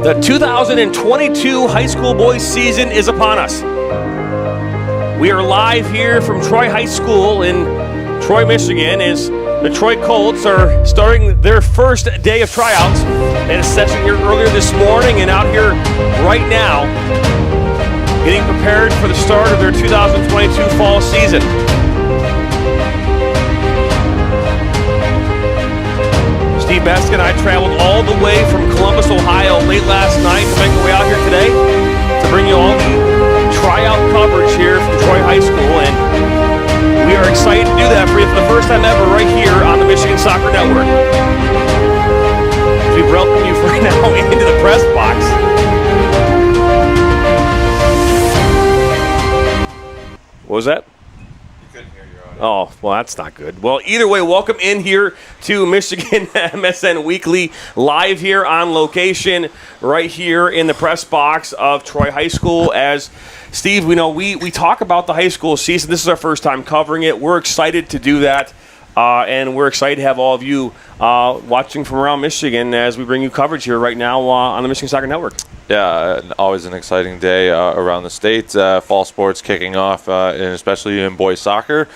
The 2022 high school boys season is upon us. We are live here from Troy High School in Troy, Michigan, as the Troy Colts are starting their first day of tryouts. They had a session here earlier this morning and out here right now getting prepared for the start of their 2022 fall season. Steve Beska and I traveled all the way from Columbus, Ohio late last night to make our way out here today to bring you all the tryout coverage here from Troy High School, and we are excited to do that for you for the first time ever right here on the Michigan Soccer Network. We welcome you for now into the press box. What was that? Oh, well, that's not good. Well, either way, welcome in here to Michigan MSN Weekly, live here on location, right here in the press box of Troy High School. As Steve, we know we talk about the high school season. This is our first time covering it. We're excited to do that, and we're excited to have all of you watching from around Michigan as we bring you coverage here right now on the Michigan Soccer Network. Yeah, always an exciting day around the state. Fall sports kicking off, and especially in boys soccer.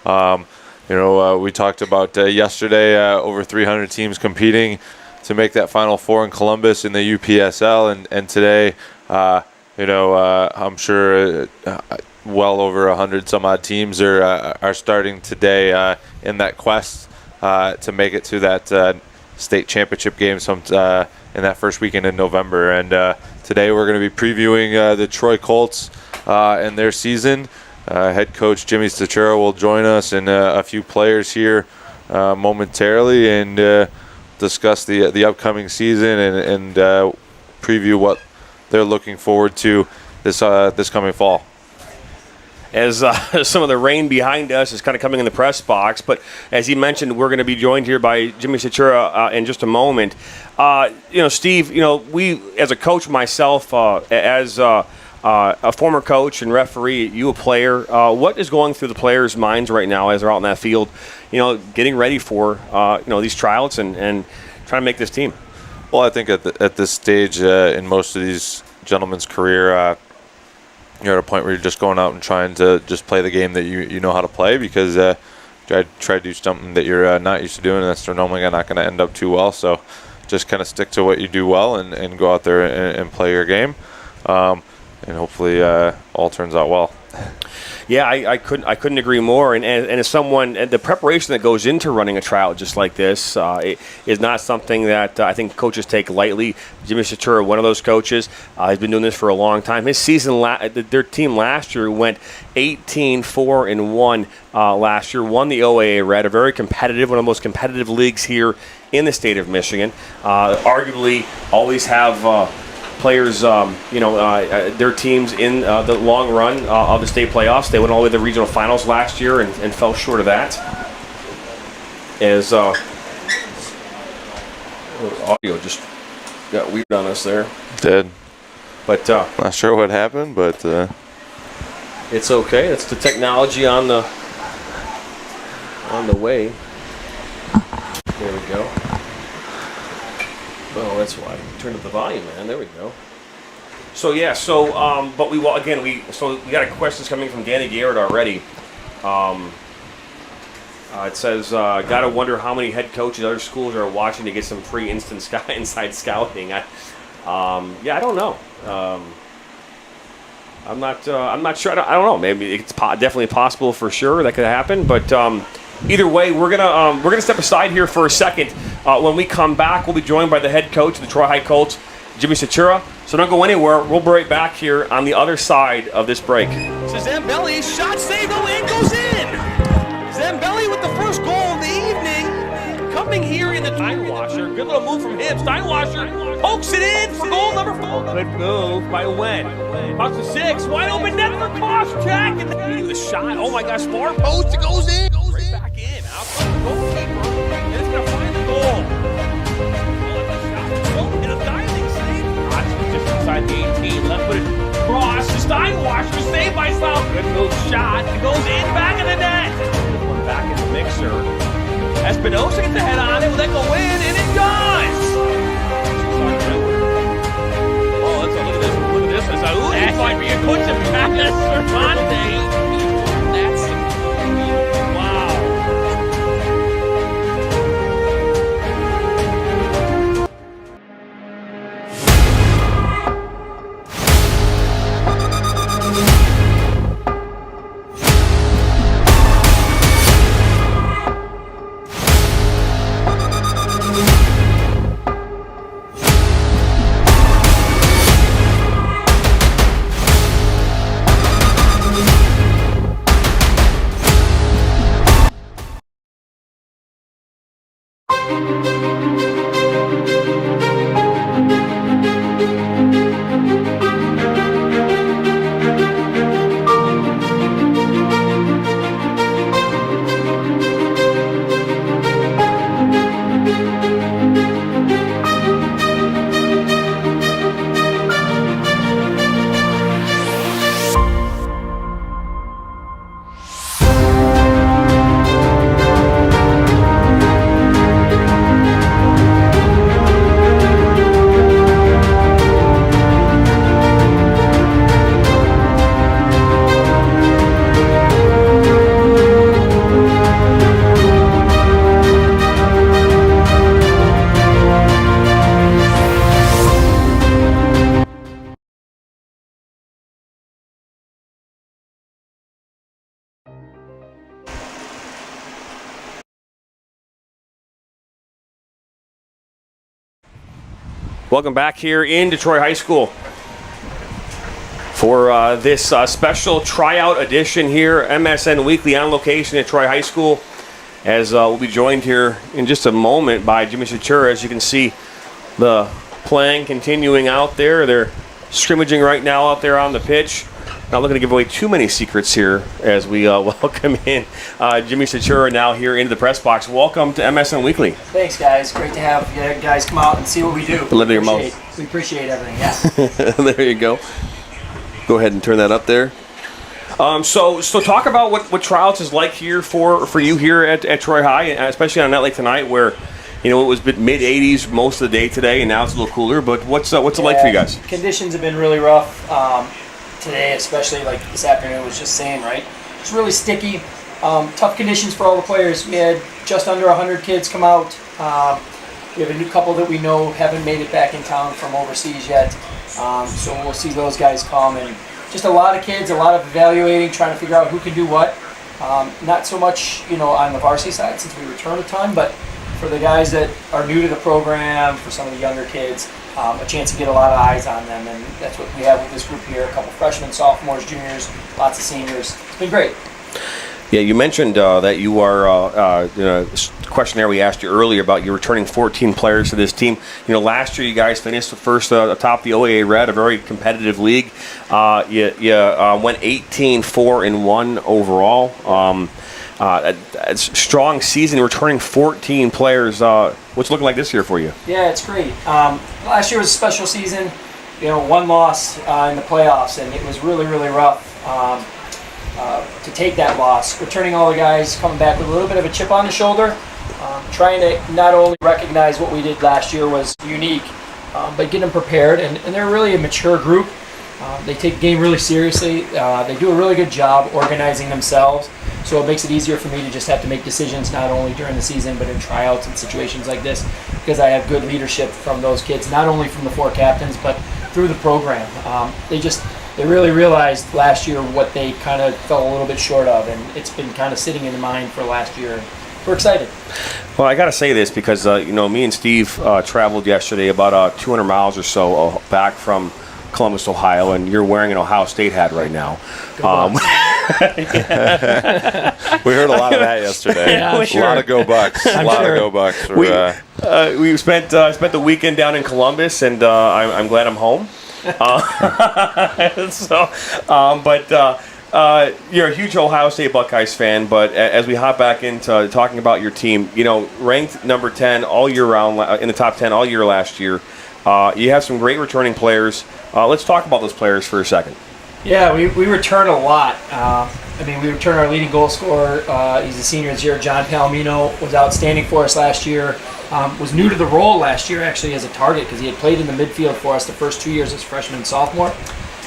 We talked about yesterday over 300 teams competing to make that Final Four in Columbus in the UPSL, and today, I'm sure well over 100 some odd teams are starting today in that quest to make it to that state championship game in that first weekend in November. And today we're going to be previewing the Troy Colts and their season. Head coach Jimmy Chatura will join us and a few players here momentarily and discuss the upcoming season and preview what they're looking forward to this coming fall. As some of the rain behind us is kind of coming in the press box, but as he mentioned, we're going to be joined here by Jimmy Chatura in just a moment. Steve, we, as a coach myself, as a former coach and referee, you a player, what is going through the players' minds right now as they're out in that field, getting ready for, these tryouts and trying to make this team? Well, I think at this stage in most of these gentlemen's career, you're at a point where you're just going out and trying to just play the game that you know how to play, because try to do something that you're not used to doing, and that's normally not going to end up too well. So just kind of stick to what you do well and go out there and play your game, and hopefully all turns out well. Yeah, I couldn't agree more. And as someone, the preparation that goes into running a tryout just like this is not something that I think coaches take lightly. Jimmy Chatura, one of those coaches, has been doing this for a long time. His season, their team last year went 18-4-1 last year. Won the OAA Red, a very competitive, one of the most competitive leagues here in the state of Michigan. Arguably, always have. Players, their teams in the long run of the state playoffs. They went all the way to the regional finals last year and fell short of that. As audio just got weird on us there. Did. But not sure what happened, but it's okay. It's the technology on the way. There we go. Oh, that's why. Turn up the volume, man. There we go. So yeah, but we got questions coming from Danny Garrett already. It says, gotta wonder how many head coaches other schools are watching to get some free inside scouting. I don't know. I'm not sure. I don't know. Maybe it's definitely possible for sure that could happen, but. Either way, we're gonna step aside here for a second. When we come back, we'll be joined by the head coach of the Troy High Colts, Jimmy Chatura. So don't go anywhere. We'll be right back here on the other side of this break. Zambelli, shot saved, and goes in. Zambelli with the first goal of the evening, coming here in the Steinwasser. Good little move from him. Steinwasser pokes it in for goal number 4. Good move by Wen. Across the 6, wide open net for Koscheck, and the shot. Oh my gosh, far post, it goes in. Back in, out comes the goalkeeper, and it's going to find the goal. And a diving save. Just inside the 18, left-footed cross to Steinwasser, saved by South. Good move, shot, it goes in, back in the net. This one back in the mixer. Espinosa gets the head on it, will that go in? And it does! Oh, look at this. It's a fight for your coach and Packers, Cervantes. Welcome back here in Troy High School for this special tryout edition here, MSN Weekly on location at Troy High School. As we'll be joined here in just a moment by Jimmy Chatura. As you can see, the playing continuing out there. They're scrimmaging right now out there on the pitch. Not looking to give away too many secrets here as we welcome in Jimmy Chatura now here into the press box. Welcome to MSN Weekly. Thanks, guys. Great to have you guys come out and see what we do. Live your mouth. We appreciate everything, yeah. There you go. Go ahead and turn that up there. So talk about what Tryouts is like here for you here at Troy High, especially on a night like tonight where, you know, it was mid-80s most of the day today, and now it's a little cooler. But what's it like for you guys? Conditions have been really rough. Today, especially like this afternoon, was just same, right? It's really sticky. Tough conditions for all the players. We had just under 100 kids come out. We have a new couple that we know haven't made it back in town from overseas yet. So we'll see those guys come, and just a lot of kids, a lot of evaluating, trying to figure out who can do what. Not so much, you know, on the varsity side since we return a ton, but for the guys that are new to the program, for some of the younger kids, a chance to get a lot of eyes on them, and that's what we have with this group here. A couple freshmen, sophomores, juniors, lots of seniors. It's been great. Yeah, you mentioned that you are, questionnaire we asked you earlier about you returning 14 players to this team. You know, last year you guys finished first atop the OAA Red, a very competitive league. You went 18-4-1 overall. A strong season, returning 14 players. What's it looking like this year for you? Yeah, it's great. Last year was a special season. You know, one loss in the playoffs, and it was really, really rough to take that loss. Returning all the guys, coming back with a little bit of a chip on the shoulder, trying to not only recognize what we did last year was unique, but get them prepared. And they're really a mature group. They take the game really seriously. They do a really good job organizing themselves. So it makes it easier for me to just have to make decisions not only during the season but in tryouts and situations like this, because I have good leadership from those kids, not only from the four captains but through the program. They really realized last year what they kind of fell a little bit short of, and it's been kind of sitting in the mind for last year. We're excited. Well, I got to say this because me and Steve traveled yesterday about 200 miles or so back from Columbus, Ohio, and you're wearing an Ohio State hat right now. We heard a lot of that yesterday. Yeah, a lot of Go Bucks. A lot of Go Bucks. We spent the weekend down in Columbus, and I'm glad I'm home. You're a huge Ohio State Buckeyes fan, but as we hop back into talking about your team, you know, ranked number 10 all year round, in the top 10 all year last year, you have some great returning players. Let's talk about those players for a second. Yeah, we return a lot. We return our leading goal scorer. He's a senior this year. John Palomino was outstanding for us last year. Was new to the role last year actually as a target because he had played in the midfield for us the first 2 years as freshman and sophomore.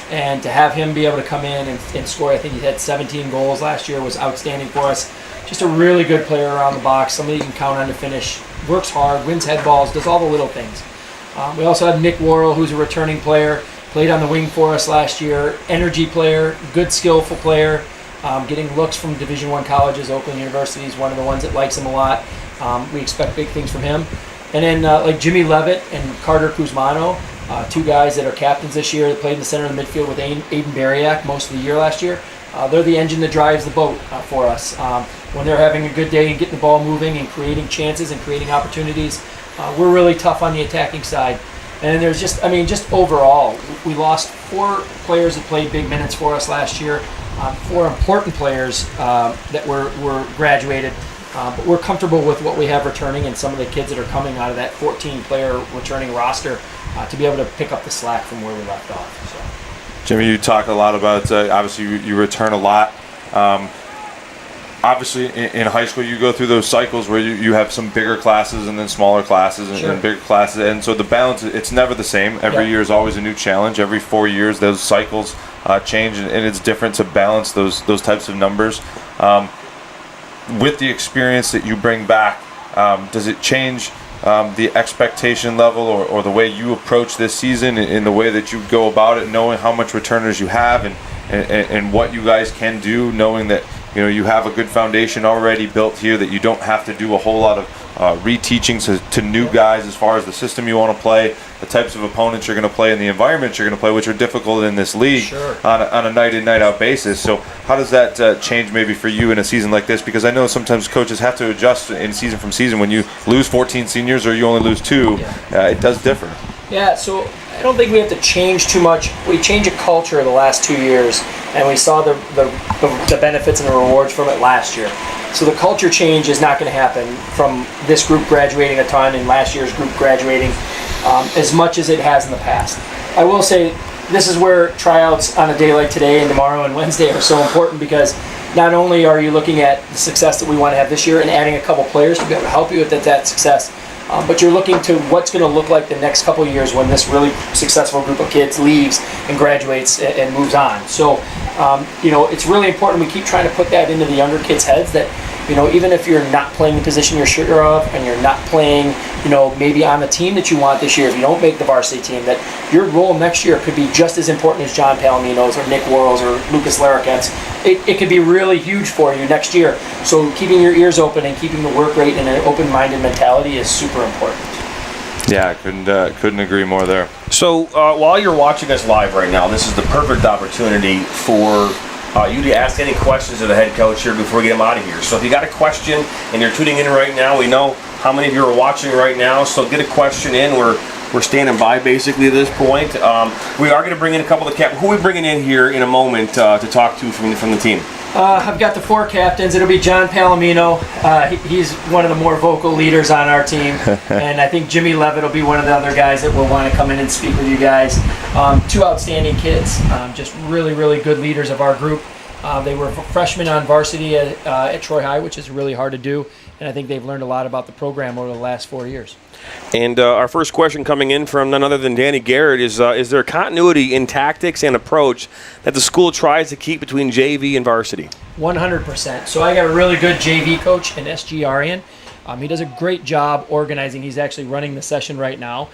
And to have him be able to come in and score, I think he had 17 goals last year, was outstanding for us. Just a really good player around the box, somebody you can count on to finish. Works hard, wins head balls, does all the little things. We also have Nick Worrell, who's a returning player. Played on the wing for us last year. Energy player, good skillful player. Getting looks from Division I colleges. Oakland University is one of the ones that likes him a lot. We expect big things from him. And then like Jimmy Levitt and Carter Guzmano, two guys that are captains this year that played in the center of the midfield with Aiden Bariak most of the year last year. They're the engine that drives the boat for us. When they're having a good day and getting the ball moving and creating chances and creating opportunities, we're really tough on the attacking side. And there's just overall, we lost 4 players that played big minutes for us last year, 4 important players that were graduated. But we're comfortable with what we have returning and some of the kids that are coming out of that 14-player returning roster to be able to pick up the slack from where we left off. So. Jimmy, you talk a lot about, obviously you return a lot. Obviously, in high school, you go through those cycles where you have some bigger classes and then smaller classes and bigger classes. And so the balance, it's never the same. Every year is always a new challenge. Every 4 years, those cycles change, and it's different to balance those types of numbers. With the experience that you bring back, does it change the expectation level or the way you approach this season in the way that you go about it, knowing how much returners you have and what you guys can do, knowing that you have a good foundation already built here, that you don't have to do a whole lot of reteaching to new guys as far as the system you want to play, the types of opponents you're going to play, and the environments you're going to play, which are difficult in this league on a night-in, night-out basis. So how does that change maybe for you in a season like this? Because I know sometimes coaches have to adjust in season from season. When you lose 14 seniors or you only lose 2, it does differ. Yeah, so I don't think we have to change too much. We changed a culture the last 2 years, and we saw the benefits and the rewards from it last year. So the culture change is not going to happen from this group graduating a ton and last year's group graduating as much as it has in the past. I will say this is where tryouts on a day like today and tomorrow and Wednesday are so important, because not only are you looking at the success that we want to have this year and adding a couple players to be able to help you with that success, but you're looking to what's going to look like the next couple years when this really successful group of kids leaves and graduates and moves on. So, it's really important we keep trying to put that into the younger kids' heads that, even if you're not playing the position you're sure of and you're not playing, maybe on the team that you want this year, if you don't make the varsity team, that your role next year could be just as important as John Palomino's or Nick Worrell's or Lucas Larroquette's. It could be really huge for you next year. So keeping your ears open and keeping the work rate and an open-minded mentality is super important. Yeah, I couldn't agree more there. So while you're watching us live right now, this is the perfect opportunity for you to ask any questions of the head coach here before we get him out of here. So if you got a question and you're tuning in right now, we know how many of you are watching right now, so get a question in. We're standing by basically at this point. We are going to bring in a couple of who are we bringing in here in a moment to talk to from the team? I've got the 4 captains. It'll be John Palomino. He's one of the more vocal leaders on our team. And I think Jimmy Levitt will be one of the other guys that will want to come in and speak with you guys. 2 outstanding kids, just really, really good leaders of our group. They were freshmen on varsity at Troy High, which is really hard to do. And I think they've learned a lot about the program over the last 4 years. And our first question coming in from none other than Danny Garrett is there continuity in tactics and approach that the school tries to keep between JV and varsity? 100%. So I got a really good JV coach, an SGRian. He does a great job organizing. He's actually running the session right now.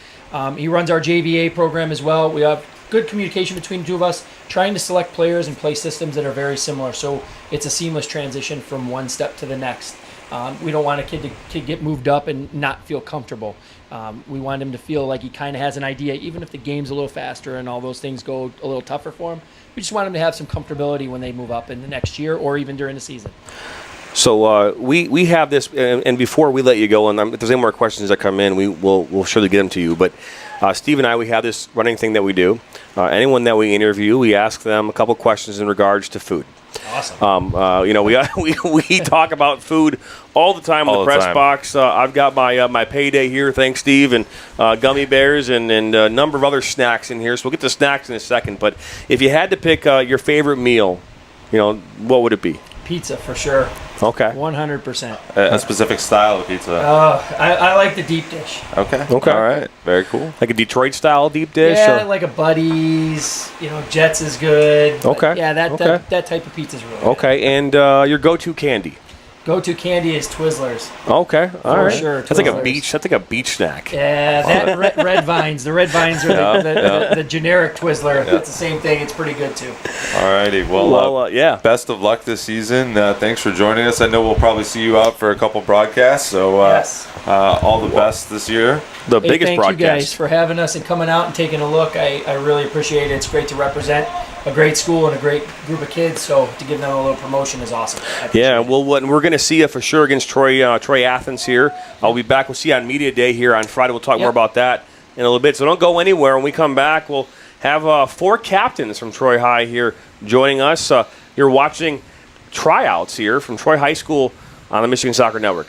He runs our JVA program as well. We have good communication between the two of us, trying to select players and play systems that are very similar. So it's a seamless transition from one step to the next. We don't want a kid to get moved up and not feel comfortable. We want him to feel like he kind of has an idea, even if the game's a little faster and all those things go a little tougher for him. We just want him to have some comfortability when they move up in the next year or even during the season. So we have this, and before we let you go, and if there's any more questions that come in, we'll surely get them to you. But Steve and I, we have this running thing that we do. Anyone that we interview, we ask them a couple questions in regards to food. Awesome. We talk about food all the time in the press box. I've got my payday here, thanks Steve, and gummy bears and a number of other snacks in here. So we'll get to snacks in a second. But if you had to pick your favorite meal, what would it be? Pizza for sure. Okay. 100%. A specific style of pizza. I like the deep dish. Okay. All right. Very cool. Like a Detroit style deep dish? Yeah, like a Buddy's. Jets is good. Okay. Yeah, that type of pizza is really good. Okay, and your go-to candy? Go-to candy is Twizzlers. Okay, all right. For sure, That's like a beach snack. Yeah, that red vines. The red vines are the generic Twizzler. Yeah. It's the same thing. It's pretty good too. All righty. Well, best of luck this season. Thanks for joining us. I know we'll probably see you out for a couple broadcasts. So yes. All the best this year. The biggest broadcast. Thank you guys for having us and coming out and taking a look. I really appreciate it. It's great to represent a great school and a great group of kids, so to give them a little promotion is awesome. Yeah, well, we're going to see you for sure against Troy Athens here. I'll be back. We'll see you on Media Day here on Friday. We'll talk more about that in a little bit. So don't go anywhere. When we come back, we'll have 4 captains from Troy High here joining us. You're watching Tryouts here from Troy High School on the Michigan Soccer Network.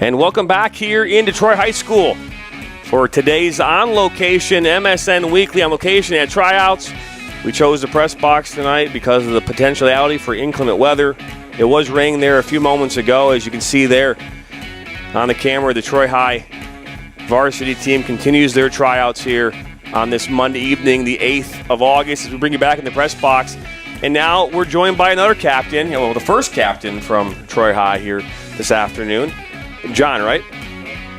And welcome back here into Troy High School for today's On Location MSN Weekly on location at Tryouts. We chose the press box tonight because of the potentiality for inclement weather. It was raining there a few moments ago, as you can see there on the camera. The Troy High varsity team continues their tryouts here on this Monday evening, the 8th of August, as we bring you back in the press box. And now we're joined by another captain, well, the first captain from Troy High here this afternoon. John, right?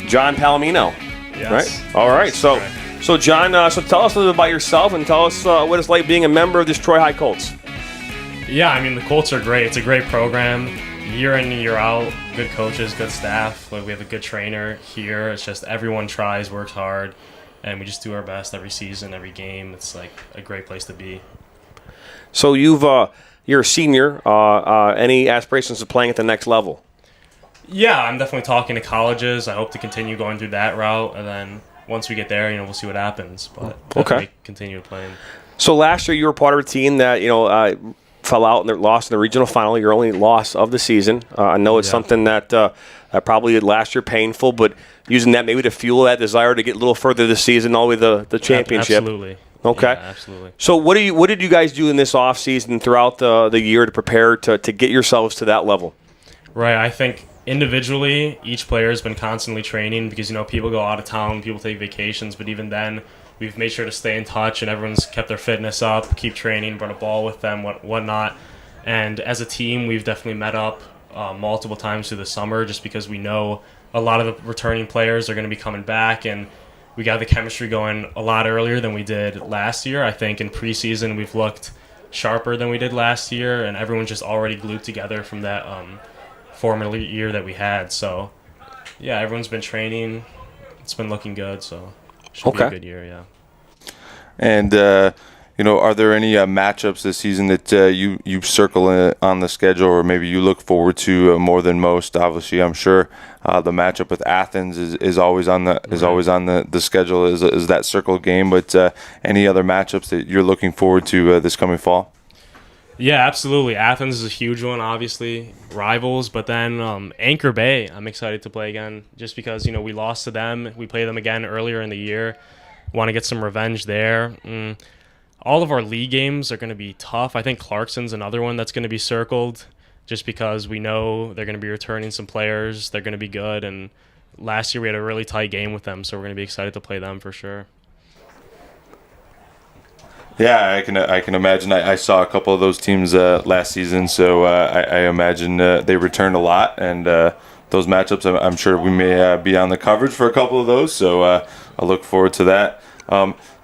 John Palomino. Yes. Right? All right. So John, so tell us a little bit about yourself and tell us what it's like being a member of this Troy High Colts. Yeah, I mean, the Colts are great. It's a great program. Year in and year out, good coaches, good staff. Like, we have a good trainer here. It's just everyone tries, works hard, and we just do our best every season, every game. It's like a great place to be. So you're a senior. Any aspirations of playing at the next level? Yeah, I'm definitely talking to colleges. I hope to continue going through that route, and then once we get there, we'll see what happens. But definitely continue playing. So last year you were part of a team that fell out and lost in the regional final. Your only loss of the season. I know it's something that probably last year painful, but using that maybe to fuel that desire to get a little further this season, all the way the championship. Absolutely. Okay. Yeah, absolutely. So what did you guys do in this off season throughout the year to prepare to get yourselves to that level? Right. I think individually, each player has been constantly training because, people go out of town, people take vacations, but even then, we've made sure to stay in touch and everyone's kept their fitness up, keep training, brought a ball with them, whatnot. And as a team, we've definitely met up multiple times through the summer just because we know a lot of the returning players are going to be coming back, and we got the chemistry going a lot earlier than we did last year. I think in preseason, we've looked sharper than we did last year, and everyone's just already glued together from that former year that we had. So, yeah, everyone's been training. It's been looking good, so should be a good year, yeah. And, are there any matchups this season that you circle on the schedule or maybe you look forward to more than most? Obviously, I'm sure the matchup with Athens is always on the schedule is that circle game, but any other matchups that you're looking forward to this coming fall? Yeah, absolutely. Athens is a huge one, obviously, rivals. But then Anchor Bay, I'm excited to play again just because, we lost to them. We played them again earlier in the year. Want to get some revenge there. All of our league games are going to be tough. I think Clarkson's another one that's going to be circled just because we know they're going to be returning some players. They're going to be good. And last year we had a really tight game with them, so we're going to be excited to play them for sure. Yeah, I can imagine. I saw a couple of those teams last season, so I imagine they returned a lot. And those matchups, I'm sure we may be on the coverage for a couple of those, so I look forward to that.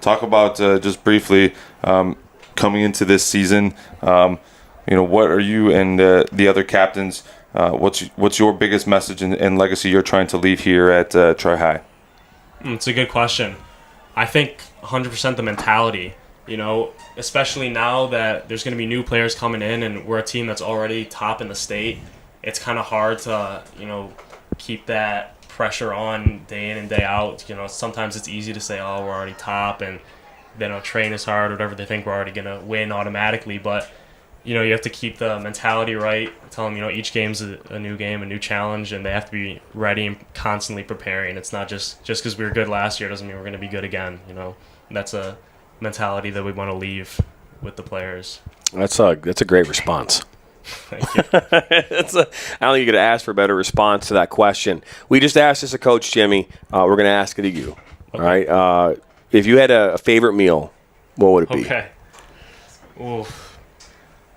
Talk about just briefly coming into this season. What are you and the other captains? What's your biggest message and legacy you're trying to leave here at Troy High? It's a good question. I think 100% the mentality. Especially now that there's going to be new players coming in and we're a team that's already top in the state, it's kind of hard to, keep that pressure on day in and day out. Sometimes it's easy to say, oh, we're already top and they don't train as hard or whatever. They think we're already going to win automatically. But, you have to keep the mentality right. Tell them, each game's a new game, a new challenge, and they have to be ready and constantly preparing. It's not just because we were good last year doesn't mean we're going to be good again. That's a mentality that we want to leave with the players. That's a great response. Thank you. I don't think you could ask for a better response to that question. We just asked this of Coach Jimmy. We're going to ask it of you. Okay. All right. If you had a favorite meal, what would it be? Okay. Oof.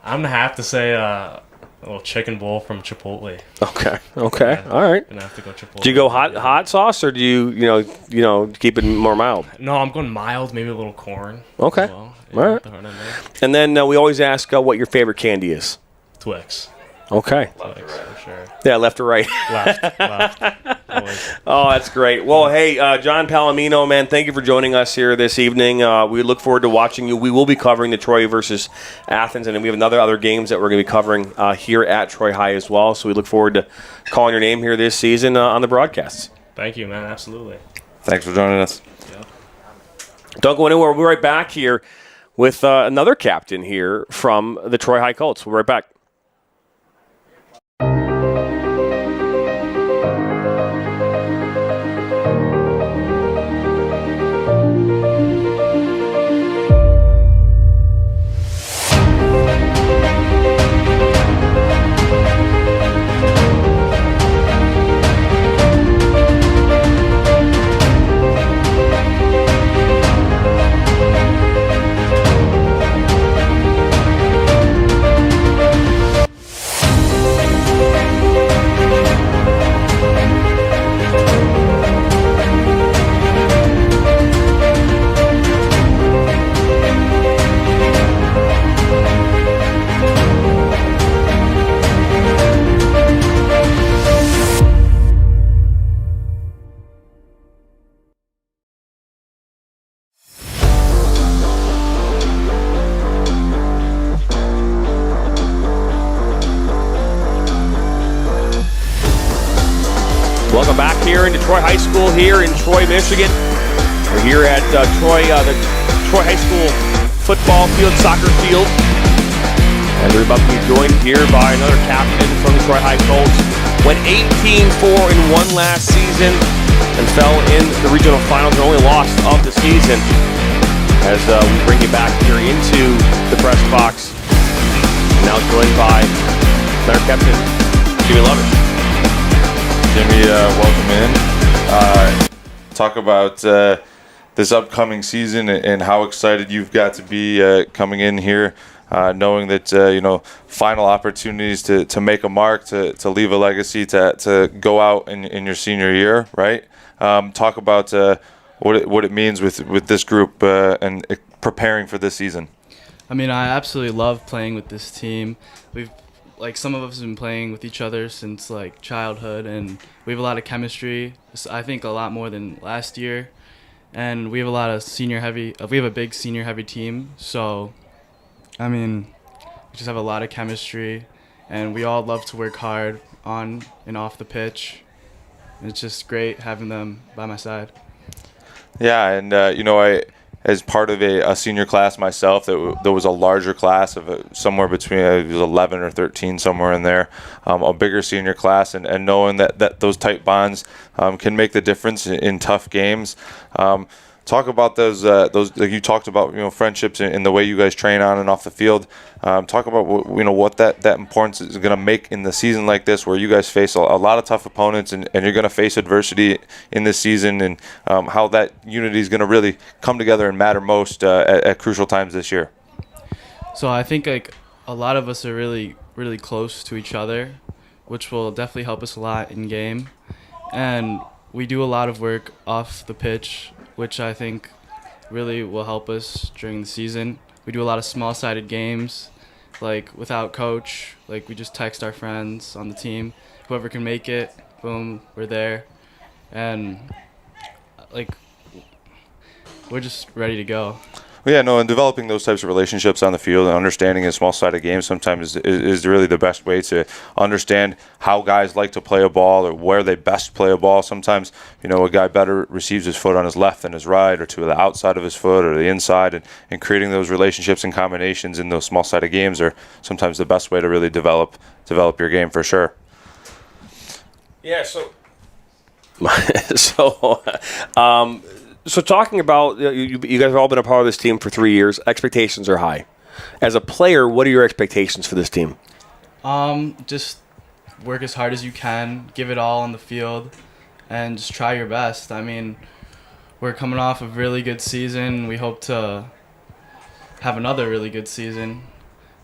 I'm going to have to say a little chicken bowl from Chipotle. Okay. Yeah, all right. Gonna have to go Chipotle. Do you go hot sauce or do you keep it more mild? No, I'm going mild. Maybe a little corn. Okay. As well. All right. And then we always ask what your favorite candy is. Twix. Okay. Twix, for sure. Yeah, left or right? Left. Always. Oh, that's great. Well, hey, John Palomino, man, thank you for joining us here this evening. We look forward to watching you. We will be covering the Troy versus Athens, and then we have other games that we're going to be covering here at Troy High as well. So we look forward to calling your name here this season on the broadcasts. Thank you, man. Absolutely. Thanks for joining us. Yeah. Don't go anywhere. We'll be right back here with another captain here from the Troy High Colts. We'll be right back. Welcome back here into Troy High School here in Troy, Michigan. We're here at the Troy High School football field, soccer field. And we're about to be joined here by another captain from the Troy High Colts. Went 18-4-1 last season and fell in the regional finals, and only loss of the season. As we bring you back here into the press box. Now joined by their captain, Jimmy Levitt. Jimmy, welcome in. Talk about this upcoming season and how excited you've got to be coming in here, knowing that final opportunities to make a mark, to leave a legacy, to go out in your senior year, right? Talk about what it means with this group and preparing for this season. I mean, I absolutely love playing with this team. Some of us have been playing with each other since childhood, and we have a lot of chemistry. I think a lot more than last year, and we have a lot of we have a big senior heavy team. So, I mean, we just have a lot of chemistry, and we all love to work hard on and off the pitch. And it's just great having them by my side. Yeah, and I, as part of a senior class myself, there was a larger class of somewhere between it was 11 or 13, somewhere in there, a bigger senior class, and knowing that those tight bonds can make the difference in tough games. Talk about those like you talked about, friendships and the way you guys train on and off the field. Talk about what that importance is going to make in the season like this, where you guys face a lot of tough opponents and you're going to face adversity in this season, and how that unity is going to really come together and matter most at crucial times this year. So I think a lot of us are really, really close to each other, which will definitely help us a lot in game. And we do a lot of work off the pitch, which I think really will help us during the season. We do a lot of small-sided games, without coach. We just text our friends on the team. Whoever can make it, boom, we're there. And, we're just ready to go. And developing those types of relationships on the field and understanding a small-sided game sometimes is really the best way to understand how guys like to play a ball or where they best play a ball. Sometimes, a guy better receives his foot on his left than his right, or to the outside of his foot or the inside, and creating those relationships and combinations in those small-sided games are sometimes the best way to really develop your game for sure. Yeah, so talking about, you guys have all been a part of this team for 3 years. Expectations are high. As a player, what are your expectations for this team? Just work as hard as you can, give it all on the field, and just try your best. I mean, we're coming off a really good season. We hope to have another really good season.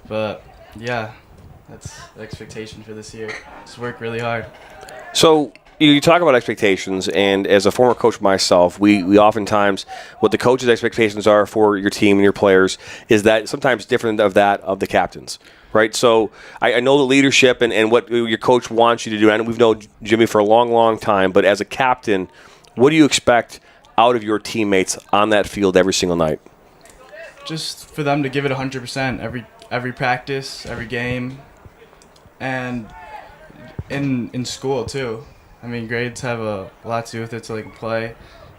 But, yeah, that's the expectation for this year. Just work really hard. So you talk about expectations, and as a former coach myself, we oftentimes, what the coach's expectations are for your team and your players is that sometimes different of that of the captains, right? So I know the leadership and what your coach wants you to do, and we've known Jimmy for a long, long time, but as a captain, what do you expect out of your teammates on that field every single night? Just for them to give it 100% every practice, every game, and in school too. I mean, grades have a lot to do with it, so they can play,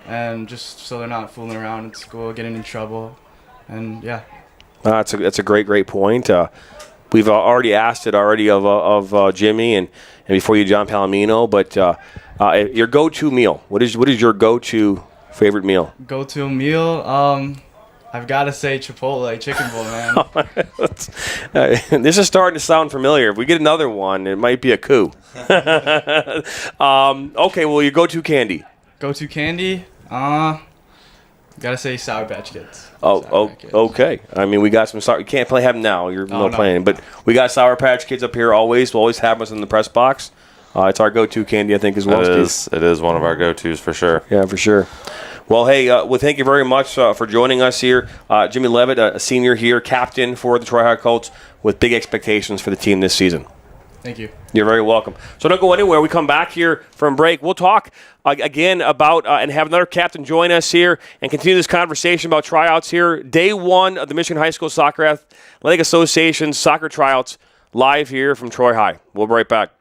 and just so they're not fooling around at school, getting in trouble, and yeah. That's a great point. We've already asked it of Jimmy and before you, John Palomino, but your go-to meal. What is your go-to favorite meal? Go-to meal? I've got to say Chipotle chicken bowl, man. This is starting to sound familiar. If we get another one, it might be a coup. Okay, well, your go-to candy. Go-to candy? Gotta say Sour Patch Kids. Okay. I mean, we got some sour. You can't have them now. You're playing, but we got Sour Patch Kids up here always. We'll always have us in the press box. It's our go-to candy, I think, as well. It is one of our go-tos for sure. Yeah, for sure. Well, hey, thank you very much for joining us here. Jimmy Levitt, a senior here, captain for the Troy High Colts, with big expectations for the team this season. Thank you. You're very welcome. So don't go anywhere. We come back here from break. We'll talk again about and have another captain join us here and continue this conversation about tryouts here. Day one of the Michigan High School Soccer Athletic Association soccer tryouts live here from Troy High. We'll be right back.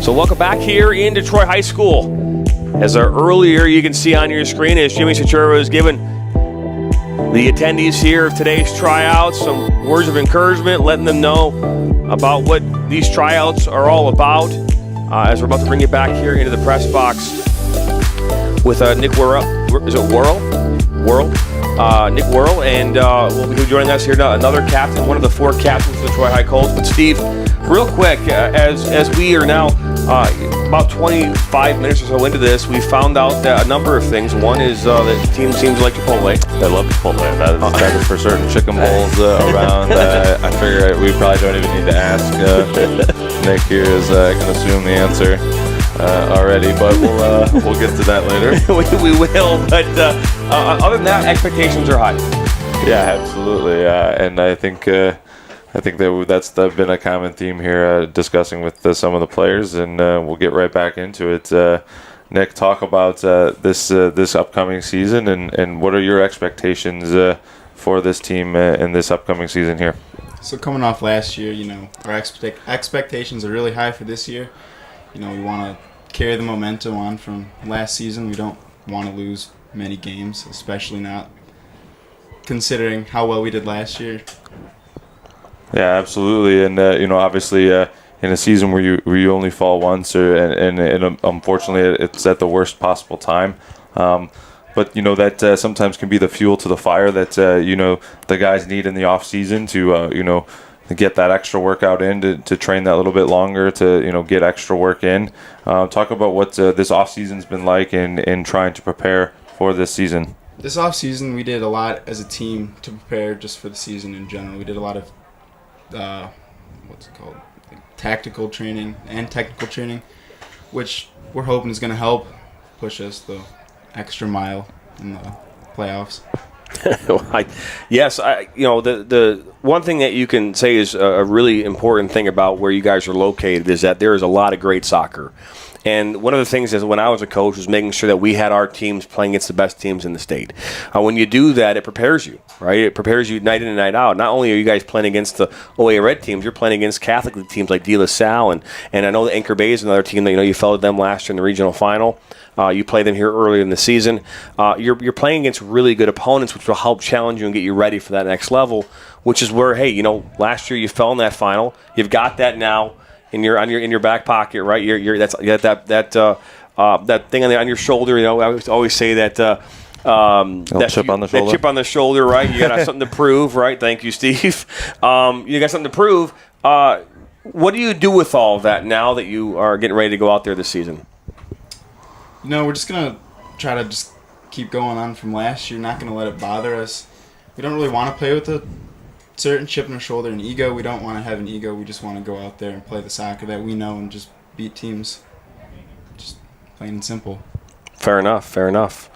So welcome back here into Troy High School. As earlier you can see on your screen, as Jimmy Chatura is giving the attendees here of today's tryouts some words of encouragement, letting them know about what these tryouts are all about. As we're about to bring you back here into the press box with Nick Worrell. Is it Worrell? Nick Worrell, and will be joining us here now, another captain, one of the 4 captains of the Troy High Colts. But Steve, real quick, as we are now about 25 minutes or so into this, we found out a number of things. One is that the team seems like Chipotle. I love Chipotle. That is for certain. Chicken bowls around. I figure we probably don't even need to ask. Nick here can assume the answer already, but we'll get to that later. we will, but other than that, expectations are high. Yeah, absolutely. And I think that's been a common theme here, discussing with some of the players, and we'll get right back into it. Nick, talk about this upcoming season, and what are your expectations for this team in this upcoming season here? So coming off last year, our expectations are really high for this year. We want to carry the momentum on from last season. We don't want to lose many games, especially not considering how well we did last year. Yeah, absolutely, and obviously, in a season where you only fall once, and unfortunately, it's at the worst possible time. But that sometimes can be the fuel to the fire that the guys need in the off season to get that extra workout in, to train that little bit longer, to get extra work in. Talk about what this off season's been like in trying to prepare for this season. This off season, we did a lot as a team to prepare just for the season in general. We did a lot of tactical training and technical training, which we're hoping is going to help push us the extra mile in the playoffs. The one thing that you can say is a really important thing about where you guys are located is that there is a lot of great soccer. And one of the things is when I was a coach was making sure that we had our teams playing against the best teams in the state. When you do that, it prepares you, right? It prepares you night in and night out. Not only are you guys playing against the OA Red teams, you're playing against Catholic League teams like De La Salle, and I know that Anchor Bay is another team that you followed them last year in the regional final. You play them here earlier in the season. You're playing against really good opponents, which will help challenge you and get you ready for that next level. Which is where, last year you fell in that final. You've got that now in your back pocket, right? You got that thing on your shoulder. I always say that. That chip on the shoulder. That chip on the shoulder, right? You got something to prove, right? Thank you, Steve. You got something to prove. What do you do with all of that now that you are getting ready to go out there this season? We're just going to try to just keep going on from last year, not going to let it bother us. We don't really want to play with a certain chip on our shoulder and ego. We don't want to have an ego. We just want to go out there and play the soccer that we know and just beat teams. Just plain and simple. Fair enough.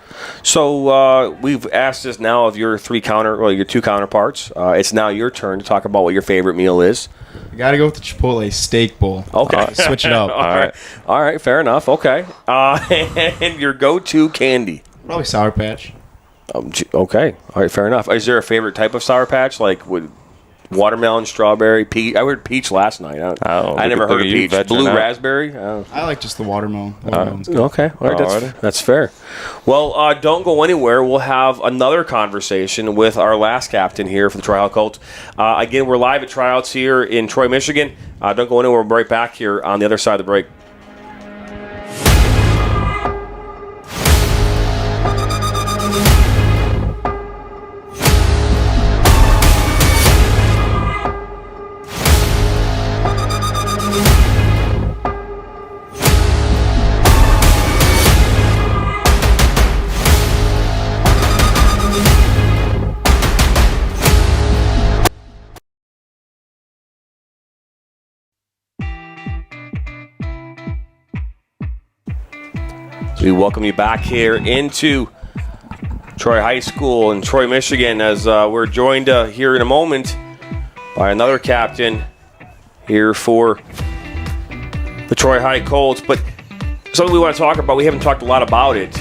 So we've asked this now of your 2 counterparts. It's now your turn to talk about what your favorite meal is. You got to go with the Chipotle steak bowl. Okay. Switch it up. All right, fair enough. Okay. And your go-to candy? Probably Sour Patch. Okay. All right, fair enough. Is there a favorite type of Sour Patch, like with watermelon, strawberry, peach? I heard peach last night. I never heard of peach. Blue raspberry? I like just the watermelon. Okay. All right, that's fair. Well, don't go anywhere. We'll have another conversation with our last captain here for the Troy High Colts. Again, we're live at Tryouts here in Troy, Michigan. Don't go anywhere. We'll be right back here on the other side of the break. We welcome you back here into Troy High School in Troy, Michigan, as we're joined here in a moment by another captain here for the Troy High Colts. But something we want to talk about, we haven't talked a lot about it,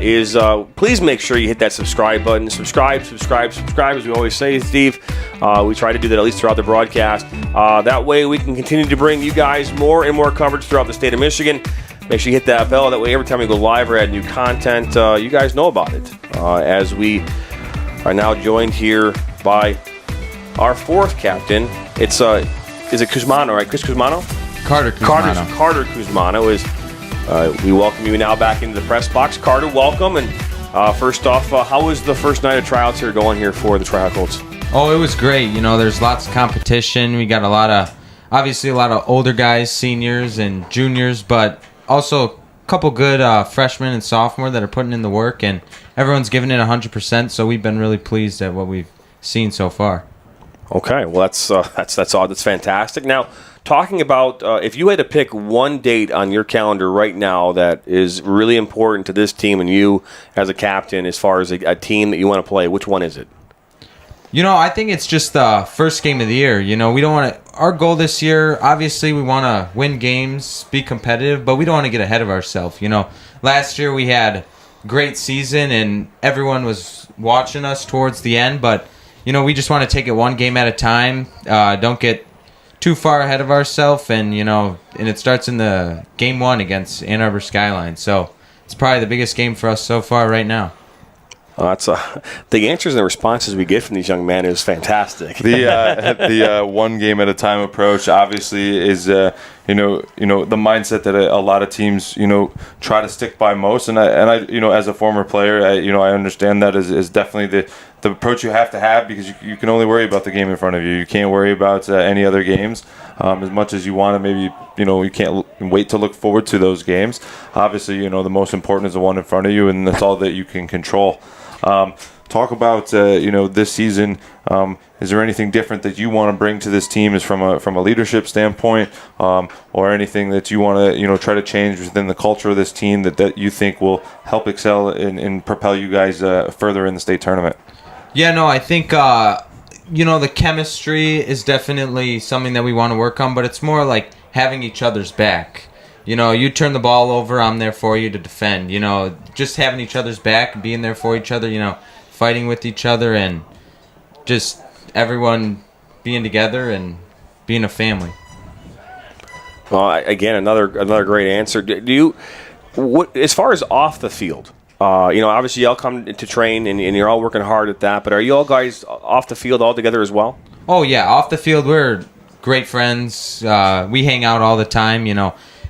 is please make sure you hit that subscribe button. Subscribe, as we always say, Steve. We try to do that at least throughout the broadcast. That way we can continue to bring you guys more and more coverage throughout the state of Michigan. Make sure you hit that bell. That way every time we go live or add new content, you guys know about it. As we are now joined here by our fourth captain. It's is it Guzmano, right? Chris Guzmano? Carter Guzmano. Carter Guzmano is. We welcome you now back into the press box. Carter, welcome. And first off, how was the first night of tryouts here going here for the Tryout Colts? Oh, it was great. You know, there's lots of competition. We got obviously a lot of older guys, seniors and juniors, but also a couple good freshmen and sophomore that are putting in the work, and everyone's giving it 100%. So we've been really pleased at what we've seen so far. Okay, well that's all. That's fantastic. Now, talking about if you had to pick one date on your calendar right now that is really important to this team and you as a captain, as far as a team that you want to play, which one is it? You know, I think it's just the first game of the year. You know, we don't want to. Our goal this year, obviously, we want to win games, be competitive, but we don't want to get ahead of ourselves. You know, last year we had a great season and everyone was watching us towards the end, but you know, we just want to take it one game at a time. Don't get too far ahead of ourselves, and you know, and it starts in the game one against Ann Arbor Skyline. So it's probably the biggest game for us so far right now. The answers and the responses we get from these young men is fantastic. The one game at a time approach obviously is the mindset that a lot of teams try to stick by most, and I as a former player I understand that is definitely the approach you have to have, because you can only worry about the game in front of you. You can't worry about any other games as much as you want to. Maybe you can't wait to look forward to those games. Obviously, the most important is the one in front of you, and that's all that you can control. Talk about this season. Is there anything different that you want to bring to this team, is from a leadership standpoint, or anything that you want to try to change within the culture of this team that you think will help excel and propel you guys further in the state tournament? Yeah, no, I think the chemistry is definitely something that we want to work on, but it's more like having each other's back. You turn the ball over, I'm there for you to defend. Just having each other's back, being there for each other, fighting with each other, and just everyone being together and being a family. Well, again, another great answer. As far as off the field, obviously y'all come to train and you're all working hard at that, but are you all guys off the field all together as well? Oh, yeah, off the field we're great friends. We hang out all the time,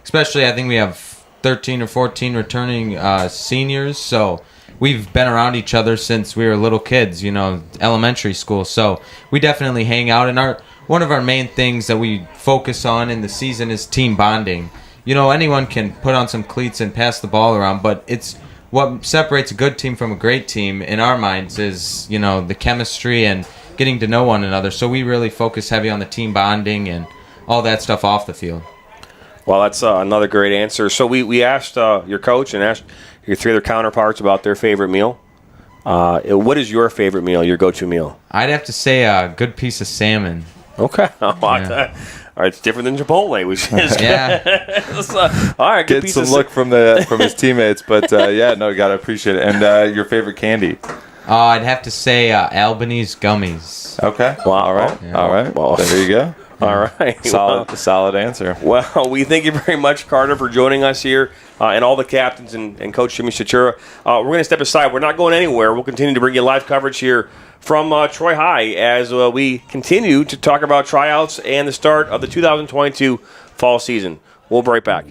Especially, I think we have 13 or 14 returning seniors, so we've been around each other since we were little kids, elementary school. So we definitely hang out, and one of our main things that we focus on in the season is team bonding. Anyone can put on some cleats and pass the ball around, but it's what separates a good team from a great team in our minds is, the chemistry and getting to know one another. So we really focus heavy on the team bonding and all that stuff off the field. Well, that's another great answer. So we asked your coach and asked your three other counterparts about their favorite meal. What is your favorite meal, your go-to meal? I'd have to say a good piece of salmon. Okay. All right, it's different than Chipotle, which is yeah. All right, good. Get some look from his teammates, but gotta appreciate it. And your favorite candy? I'd have to say Albanese gummies. Okay. Well, all right. Yeah. All right. Well, there you go. All right. Solid answer. Well, we thank you very much, Carter, for joining us here, and all the captains and Coach Jimmy Chatura. We're going to step aside. We're not going anywhere. We'll continue to bring you live coverage here from Troy High as we continue to talk about tryouts and the start of the 2022 fall season. We'll be right back.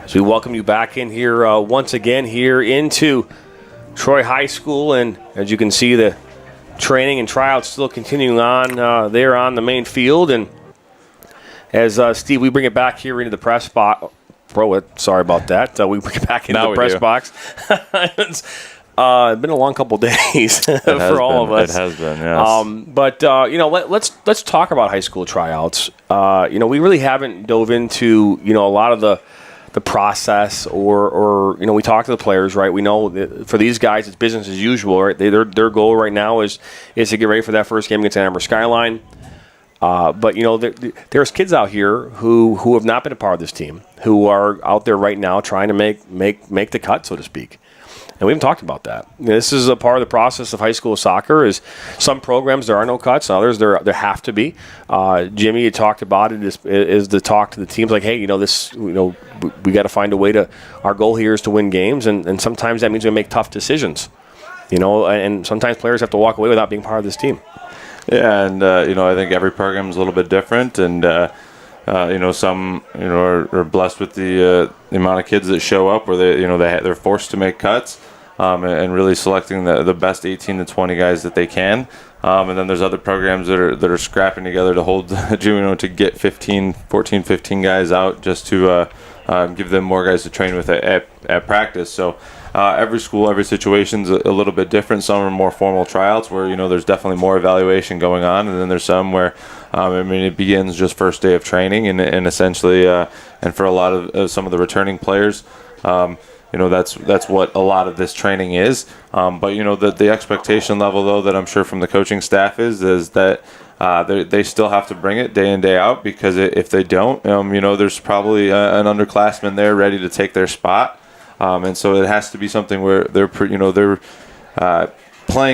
As we welcome you back in here once again here into Troy High School, and as you can see, the training and tryouts still continuing on there on the main field. And as Steve, we bring it back here into the press box. Sorry about that. We bring it back into the press box. It's been a long couple days for all of us. It has been, yes. Let's talk about high school tryouts. We really haven't dove into a lot of the process, or we talk to the players, right? We know that for these guys, it's business as usual, right? Their goal right now is to get ready for that first game against Ann Arbor Skyline. But there's kids out here who have not been a part of this team, who are out there right now trying to make the cut, so to speak. And we haven't talked about that. This is a part of the process of high school soccer. Is some programs there are no cuts, others there have to be. Jimmy had talked about it is the talk to the teams like, hey, we got to find a way to. Our goal here is to win games, and sometimes that means we make tough decisions. And sometimes players have to walk away without being part of this team. Yeah, and I think every program is a little bit different, and some are blessed with the amount of kids that show up, where they're forced to make cuts, and really selecting the best 18 to 20 guys that they can. And then there's other programs that are scrapping together to hold to get 14, 15 guys out just to give them more guys to train with at practice. So every school, every situation's a little bit different. Some are more formal tryouts where there's definitely more evaluation going on, and then there's some where it begins just first day of training, and essentially and for a lot of some of the returning players, that's what a lot of this training is. But the expectation level, though, that I'm sure from the coaching staff is that they still have to bring it day in, day out, because if they don't, there's probably an underclassman there ready to take their spot. And so it has to be something where they're playing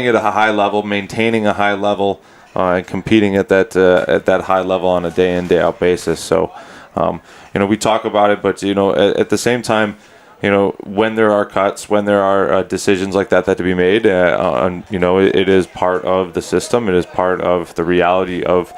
at a high level, maintaining a high level, and competing at that high level on a day in, day out basis. So we talk about it, but at the same time, when there are cuts, when there are decisions like that to be made, it is part of the system. It is part of the reality of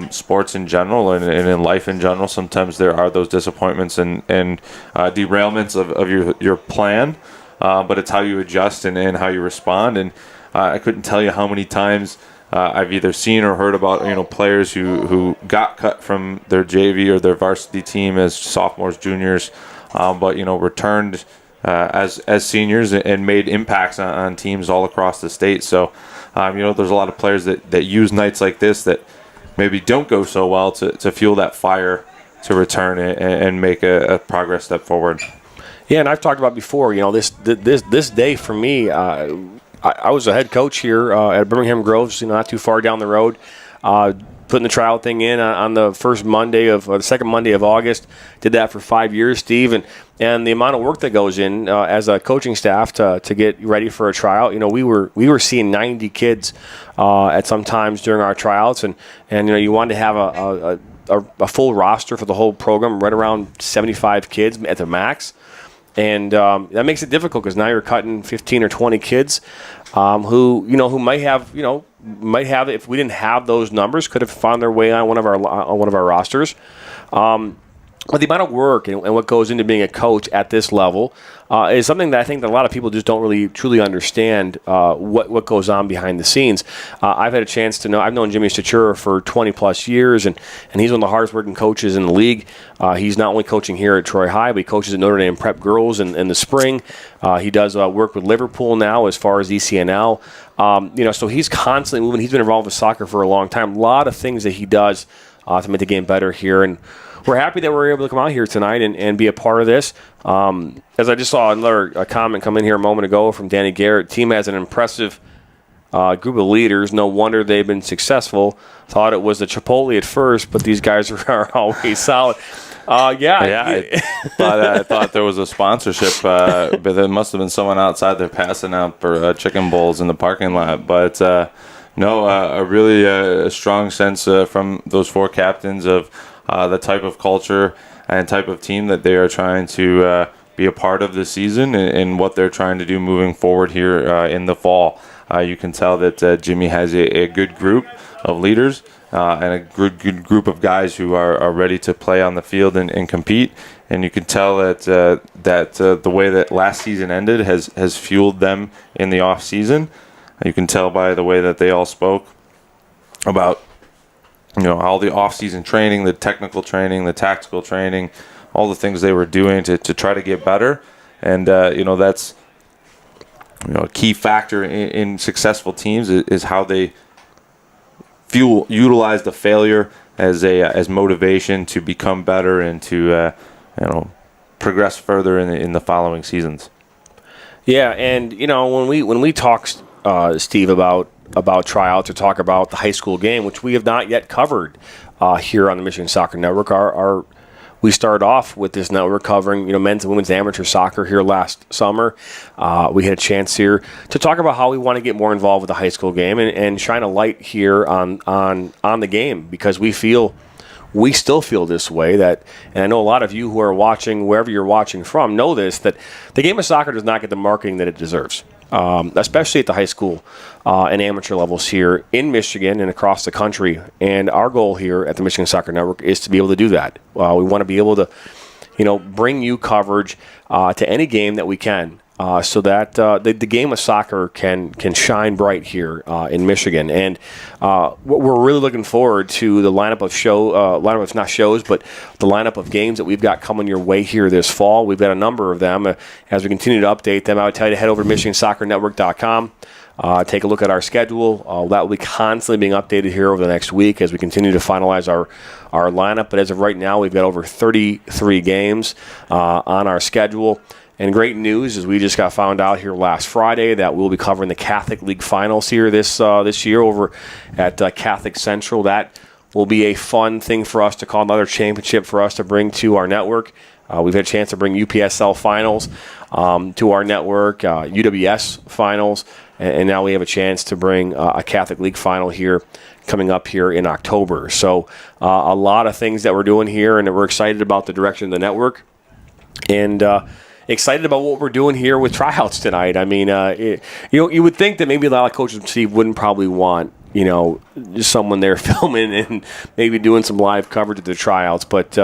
sports in general and in life in general. Sometimes there are those disappointments and derailments of your plan, but it's how you adjust and how you respond. And I couldn't tell you how many times I've either seen or heard about players who got cut from their JV or their varsity team as sophomores, juniors, but returned as seniors and made impacts on teams all across the state. So there's a lot of players that use nights like this that maybe don't go so well to fuel that fire to return and make a progress step forward. Yeah, and I've talked about before, this day for me, I was a head coach here at Birmingham Groves, not too far down the road, putting the tryout thing in on the second Monday of August. Did that for 5 years, Steve, and the amount of work that goes in as a coaching staff to get ready for a tryout. We were seeing 90 kids at some times during our tryouts, and you wanted to have a full roster for the whole program, right around 75 kids at the max. And that makes it difficult because now you're cutting 15 or 20 kids who might have if we didn't have those numbers, could have found their way on one of our rosters. But the amount of work and what goes into being a coach at this level is something that I think that a lot of people just don't really truly understand what goes on behind the scenes. I've had a chance to know. I've known Jimmy Chatura for 20 plus years, and he's one of the hardest working coaches in the league. He's not only coaching here at Troy High, but he coaches at Notre Dame Prep Girls in the spring. He does work with Liverpool now as far as ECNL. So he's constantly moving. He's been involved with soccer for a long time. A lot of things that he does to make the game better here, and we're happy that we're able to come out here tonight and be a part of this. As I just saw another comment come in here a moment ago from Danny Garrett, team has an impressive group of leaders. No wonder they've been successful. Thought it was the Chipotle at first, but these guys are always solid. I thought there was a sponsorship, but there must have been someone outside there passing out for chicken bowls in the parking lot. But a really strong sense from those four captains of the type of culture and type of team that they are trying to be a part of this season and what they're trying to do moving forward here in the fall. You can tell that Jimmy has a good group of leaders and a good group of guys who are ready to play on the field and compete. and you can tell that the way that last season ended has fueled them in the off season. You can tell by the way that they all spoke about all the off season training, the technical training, the tactical training, all the things they were doing to try to get better, and that's a key factor in successful teams is how they utilize the failure as motivation to become better and to progress further in the following seasons. Yeah, and when we talk, Steve, about tryouts or talk about the high school game, which we have not yet covered here on the Michigan Soccer Network, we started off with this network covering men's and women's amateur soccer here last summer. We had a chance here to talk about how we want to get more involved with the high school game and shine a light here on the game, because we still feel this way, that, and I know a lot of you who are watching, wherever you're watching from, know this, that the game of soccer does not get the marketing that it deserves, especially at the high school and amateur levels here in Michigan and across the country. And our goal here at the Michigan Soccer Network is to be able to do that. We want to be able to, bring you coverage to any game that we can, so that the game of soccer can shine bright here in Michigan. And we're really looking forward to the lineup of games that we've got coming your way here this fall. We've got a number of them. As we continue to update them, I would tell you to head over to MichiganSoccerNetwork.com. Take a look at our schedule. That will be constantly being updated here over the next week as we continue to finalize our lineup. But as of right now, we've got over 33 games on our schedule. And great news is we just got found out here last Friday that we'll be covering the Catholic League Finals here this year over at Catholic Central. That will be a fun thing for us to call, another championship for us to bring to our network. We've had a chance to bring UPSL Finals to our network, UWS Finals, and now we have a chance to bring a Catholic League Final here coming up here in October. So a lot of things that we're doing here, and we're excited about the direction of the network. And excited about what we're doing here with tryouts tonight. I mean, you would think that maybe a lot of coaches, Steve, wouldn't probably want just someone there filming and maybe doing some live coverage of the tryouts. But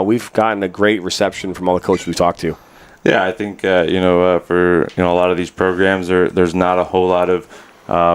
we've gotten a great reception from all the coaches we talked to. Yeah, I think for a lot of these programs, there's not a whole lot of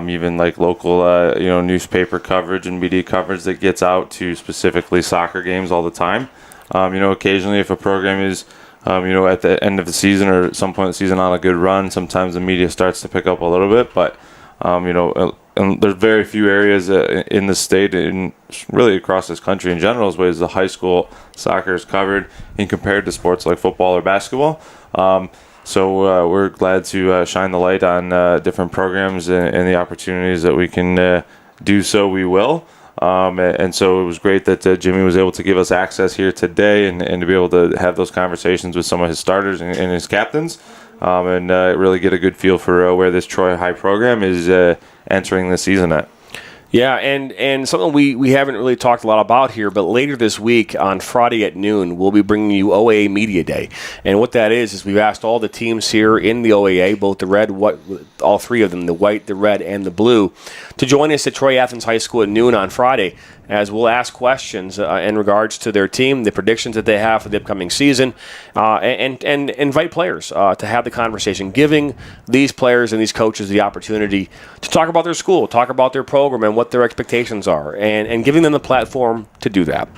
even like local newspaper coverage and media coverage that gets out to specifically soccer games all the time. Occasionally if a program is at the end of the season or at some point in the season on a good run, sometimes the media starts to pick up a little bit. But, and there's very few areas in the state and really across this country in general, as ways the high school soccer is covered in compared to sports like football or basketball. So we're glad to shine the light on different programs and the opportunities that we can do so, we will. And so it was great that Jimmy was able to give us access here today and to be able to have those conversations with some of his starters and his captains and really get a good feel for where this Troy High program is entering the season at. Yeah, and something we haven't really talked a lot about here, but later this week on Friday at noon, we'll be bringing you OAA Media Day. And what that is we've asked all the teams here in the OAA, both the red, all three of them, the white, the red, and the blue, to join us at Troy Athens High School at noon on Friday, as we'll ask questions in regards to their team, the predictions that they have for the upcoming season, and invite players to have the conversation, giving these players and these coaches the opportunity to talk about their school, talk about their program and what their expectations are, and giving them the platform to do that.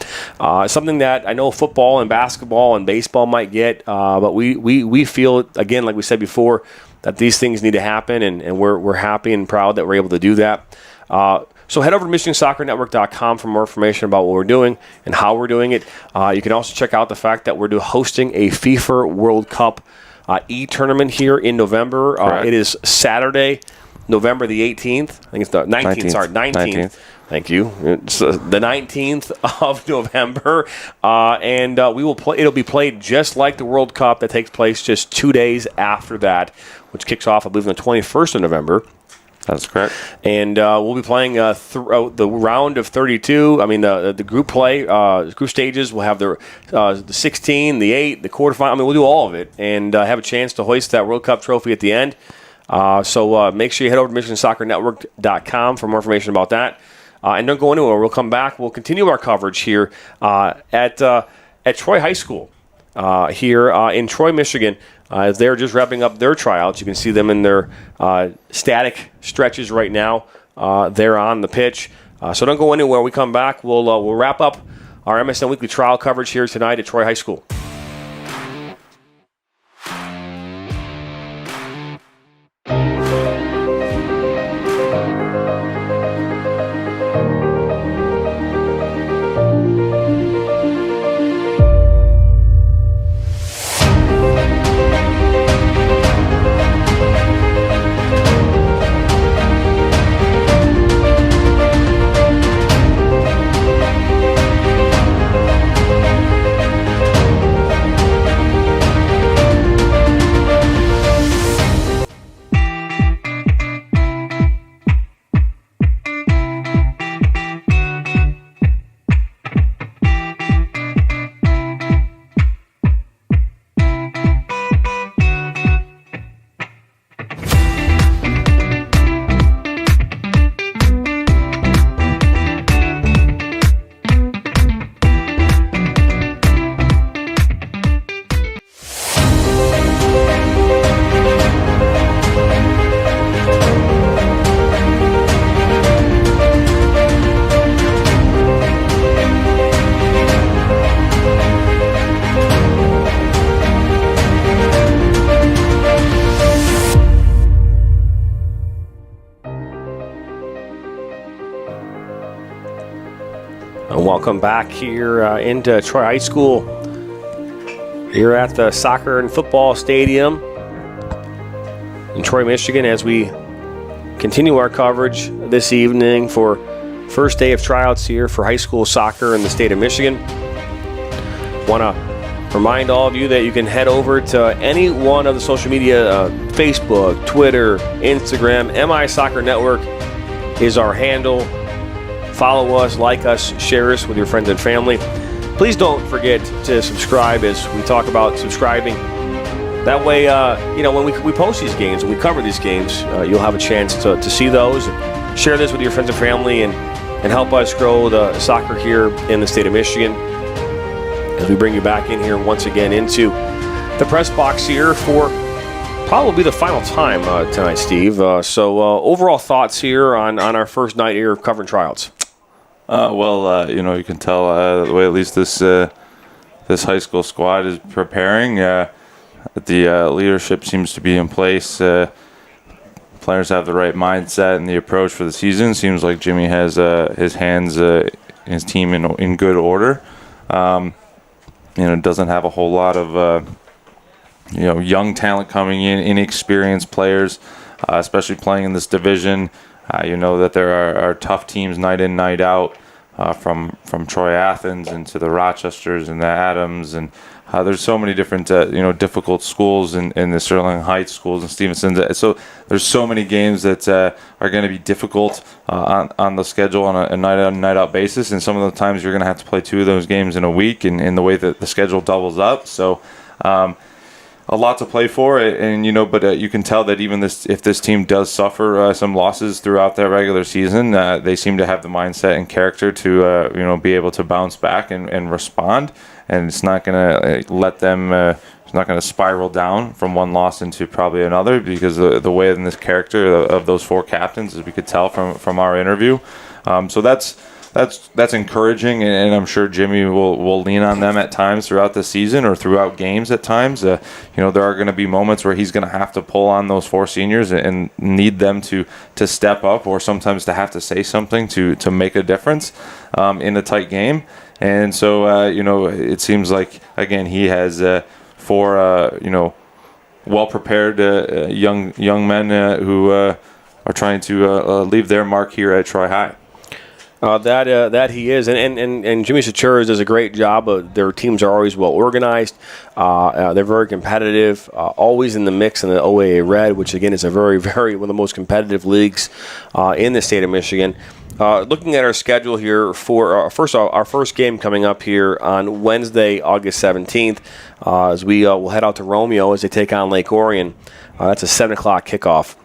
Something that I know football and basketball and baseball might get, but we feel, again, like we said before, that these things need to happen, and we're happy and proud that we're able to do that. So head over to MichiganSoccerNetwork.com for more information about what we're doing and how we're doing it. You can also check out the fact that we're hosting a FIFA World Cup e-tournament here in November. It is Saturday, November the 18th. I think it's the 19th. Sorry, 19th. Thank you. It's the 19th of November, and we will play. It'll be played just like the World Cup that takes place just 2 days after that, which kicks off, I believe, on the 21st of November. That's correct. And we'll be playing throughout the round of 32. I mean, the group play, group stages. We'll have the 16, the 8, the quarterfinal. I mean, we'll do all of it and have a chance to hoist that World Cup trophy at the end. So make sure you head over to MichiganSoccerNetwork.com for more information about that. And don't go anywhere. We'll come back. We'll continue our coverage here at Troy High School. here in Troy, Michigan. As they're just wrapping up their tryouts. You can see them in their static stretches right now. They're on the pitch. So don't go anywhere. When we come back, we'll wrap up our MSN Weekly trial coverage here tonight at Troy High School. Welcome back here into Troy High School. Here at the Soccer and Football Stadium in Troy, Michigan, as we continue our coverage this evening for first day of tryouts here for high school soccer in the state of Michigan. Want to remind all of you that you can head over to any one of the social media, Facebook, Twitter, Instagram. MI Soccer Network is our handle. Follow us, like us, share us with your friends and family. Please don't forget to subscribe as we talk about subscribing. That way, when we post these games and we cover these games, you'll have a chance to see those. Share this with your friends and family and help us grow the soccer here in the state of Michigan as we bring you back in here once again into the press box here for probably the final time tonight, Steve. So overall thoughts here on our first night here of covering tryouts. You can tell the way at least this high school squad is preparing. The leadership seems to be in place. Players have the right mindset and the approach for the season. Seems like Jimmy has his team in good order. Doesn't have a whole lot of young talent coming in, inexperienced players, especially playing in this division. That there are tough teams night in, night out, from Troy Athens into the Rochesters and the Adams, and there's so many different difficult schools in the Sterling Heights schools and Stevenson. So there's so many games that are going to be difficult on the schedule on a night in, night out basis, and some of the times you're going to have to play two of those games in a week, and in the way that the schedule doubles up. So a lot to play for, but you can tell that even if this team does suffer some losses throughout their regular season, they seem to have the mindset and character to be able to bounce back and respond, and it's not going to let them. It's not going to spiral down from one loss into probably another, because the way in this character of those four captains, as we could tell from our interview. So that's encouraging, and I'm sure Jimmy will lean on them at times throughout the season or throughout games at times. There are going to be moments where he's going to have to pull on those four seniors and need them to step up, or sometimes to have to say something to make a difference in a tight game. And so, it seems like, again, he has four, well-prepared young men who are trying to leave their mark here at Troy High. That he is, and Jimmy Chatura does a great job. Their teams are always well organized. They're very competitive, always in the mix in the OAA Red, which again is a very, very one of the most competitive leagues in the state of Michigan. Looking at our schedule here for our first game coming up here on Wednesday, August 17th, as we will head out to Romeo as they take on Lake Orion. That's a 7 o'clock kickoff,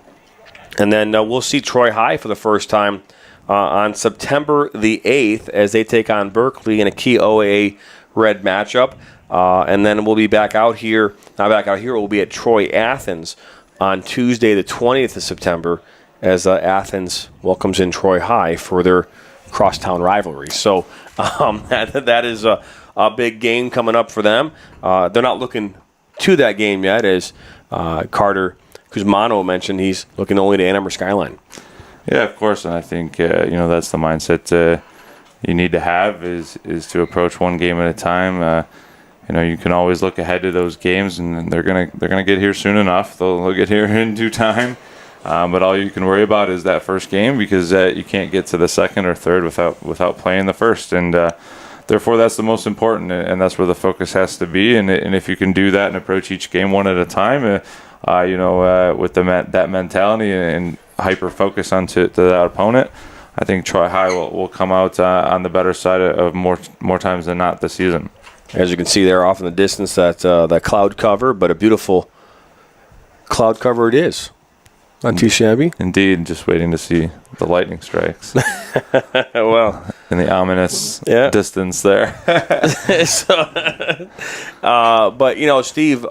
and then we'll see Troy High for the first time on September the 8th as they take on Berkeley in a key OAA red matchup. And then we'll be back out here. Not back out here. We'll be at Troy Athens on Tuesday, the 20th of September, as Athens welcomes in Troy High for their crosstown rivalry. So that is a big game coming up for them. They're not looking to that game yet, as Carter Guzmano mentioned. He's looking only to Ann Arbor Skyline. Yeah, of course, and I think that's the mindset you need to have is to approach one game at a time. You can always look ahead to those games, and they're gonna get here soon enough. They'll get here in due time. But all you can worry about is that first game, because you can't get to the second or third without playing the first, and therefore that's the most important, and that's where the focus has to be. And if you can do that and approach each game one at a time, with that mentality and hyper focus onto that opponent, I think Troy High will come out on the better side of more times than not this season. As you can see there off in the distance, that cloud cover, but a beautiful cloud cover it is. Not too shabby. Indeed, just waiting to see the lightning strikes. Well, in the ominous distance there. But Steve,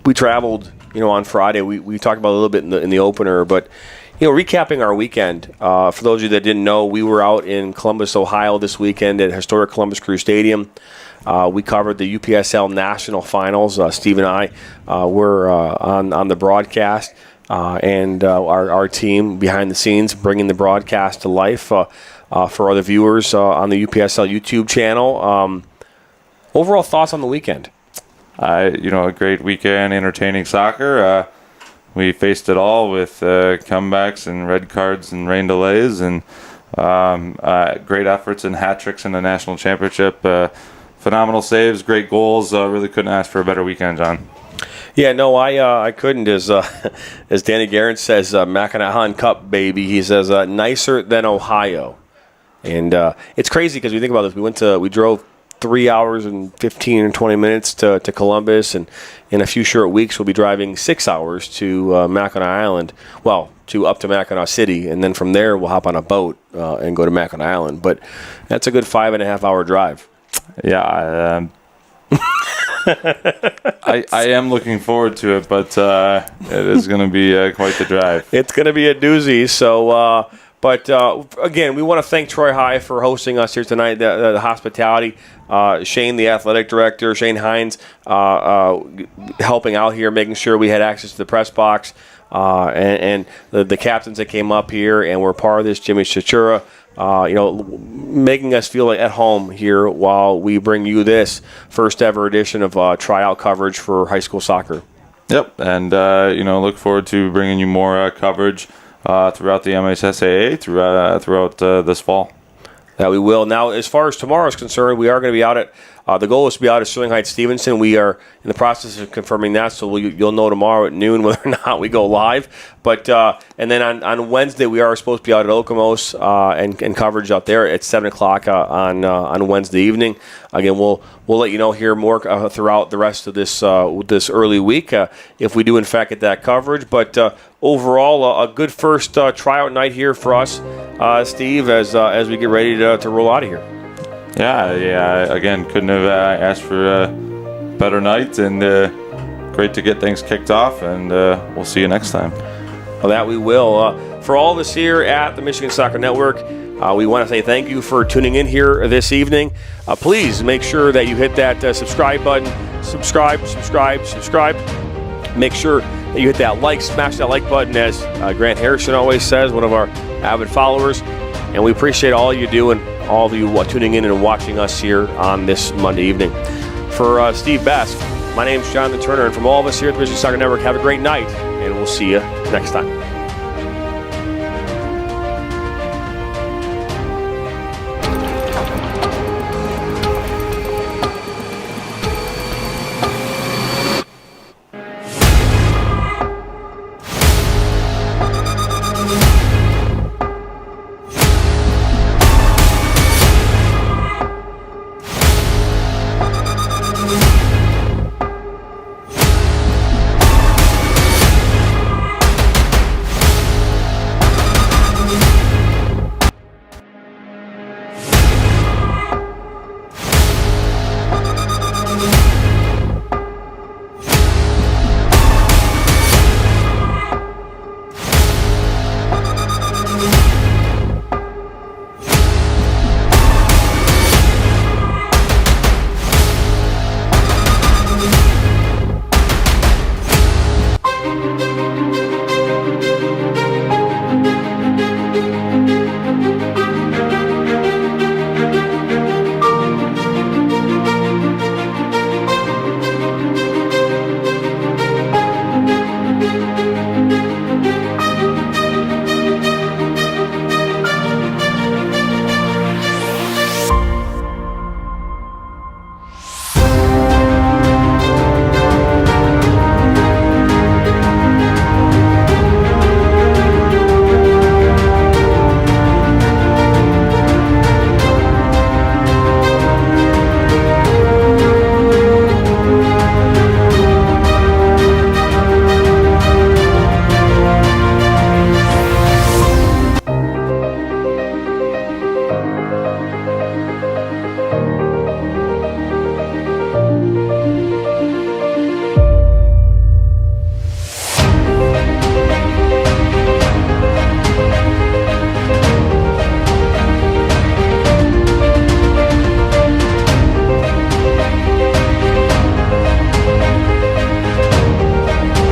we traveled, on Friday. We talked about it a little bit in the opener, but recapping our weekend. For those of you that didn't know, we were out in Columbus, Ohio this weekend at historic Columbus Crew Stadium. We covered the UPSL National Finals. Steve and I were on the broadcast, and our team behind the scenes bringing the broadcast to life for other viewers on the UPSL YouTube channel. Overall thoughts on the weekend? A great weekend, entertaining soccer. We faced it all with comebacks and red cards and rain delays, and great efforts and hat tricks in the national championship. Phenomenal saves, great goals. Really couldn't ask for a better weekend, John. Yeah, no, I couldn't. As Danny Guerin says, Mackinac Cup, baby. He says nicer than Ohio, and it's crazy because we think about this. We drove 3 hours and 15 and 20 minutes to Columbus, and in a few short weeks we'll be driving 6 hours to Mackinac Island. Well, up to Mackinac City, and then from there we'll hop on a boat and go to Mackinac Island. But that's a good 5.5 hour drive. Yeah, I am looking forward to it, but it is going to be quite the drive. It's going to be a doozy. So, but again, we want to thank Troy High for hosting us here tonight. The hospitality, Shane, the athletic director, Shane Hines, helping out here, making sure we had access to the press box, and the captains that came up here and were part of this, Jimmy Chatura. Making us feel at home here while we bring you this first ever edition of tryout coverage for high school soccer. Yep, and look forward to bringing you more coverage throughout the MHSAA throughout this fall. That we will. Now, as far as tomorrow is concerned, we are going to be out at the goal is to be out at Sterling Heights Stevenson. We are in the process of confirming that, so you'll know tomorrow at noon whether or not we go live. But and then on Wednesday we are supposed to be out at Okemos and coverage out there at 7 o'clock on Wednesday evening. Again, we'll let you know here more throughout the rest of this early week if we do in fact get that coverage. But overall, a good first tryout night here for us, Steve, as we get ready to roll out of here. Yeah. Again, couldn't have asked for a better night, and great to get things kicked off, and we'll see you next time. Well, that we will. For all of us here at the Michigan Soccer Network, we want to say thank you for tuning in here this evening. Please make sure that you hit that subscribe button. Subscribe. Make sure that you hit that smash that like button, as Grant Harrison always says, one of our avid followers. And we appreciate all you do and all of you tuning in and watching us here on this Monday evening. For Steve Best, my name's Jonathan Turner, and from all of us here at the Michigan Soccer Network, have a great night, and we'll see you next time.